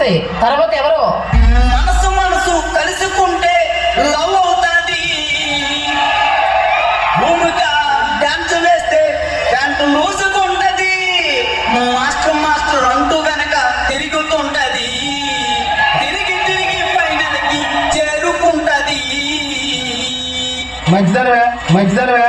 అవుతుంది. తర్వాత ఎవరు? మనసు మనసు కలుసుకుంటే లవ్ అవుతుంది. భూమిగా డాన్స్ వేస్తే ప్యాంటు లూసుకుంటది. మాస్టర్ మాస్టర్ అంటూ వెనక తిరుగుతుంటది. తిరిగి తిరిగి ఫైనల్ కి చేరుకుంటది. మంచిదనవే మంచిదనవే.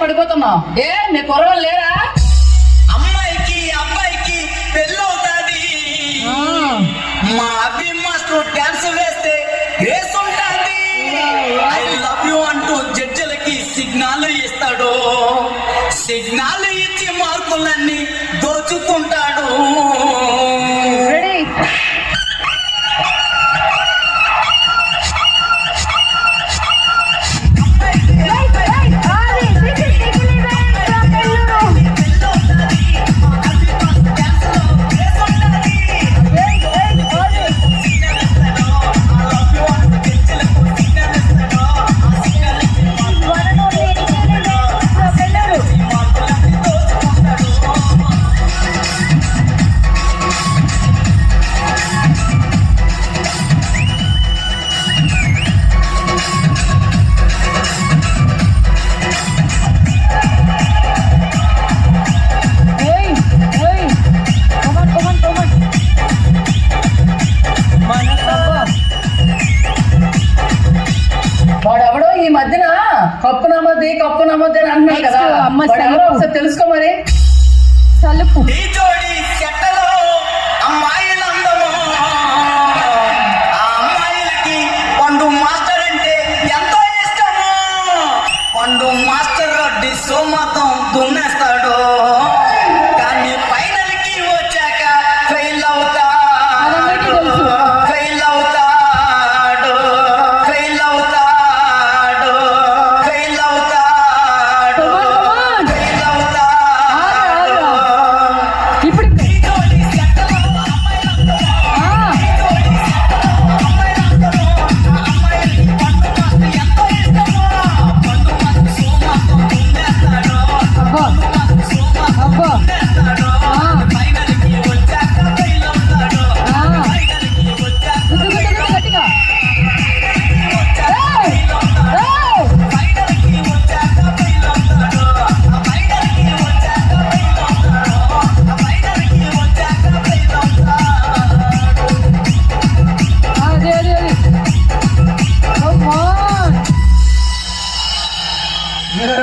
పడిపోతున్నావు ఏ? నీ కుర్రవాళ్ళు లేరా? అమ్మాయికి అబ్బాయికి పెళ్ళవుతాది. మా అభి మాస్టర్ డాన్స్ వేస్తే గ్రేస్ ఉంటాది. ఐ లవ్ యు అంటూ జడ్జిలకి సిగ్నల్ ఇస్తాడు. సిగ్నల్ ఇచ్చి మార్కులన్నీ దోచుకుంటాడు. వాడెవడో ఈ మధ్యన కప్పు నమ్మద్ది అని అంటున్నాడు కదా, ఒకసారి తెలుసుకో మరి. ఈ జోడి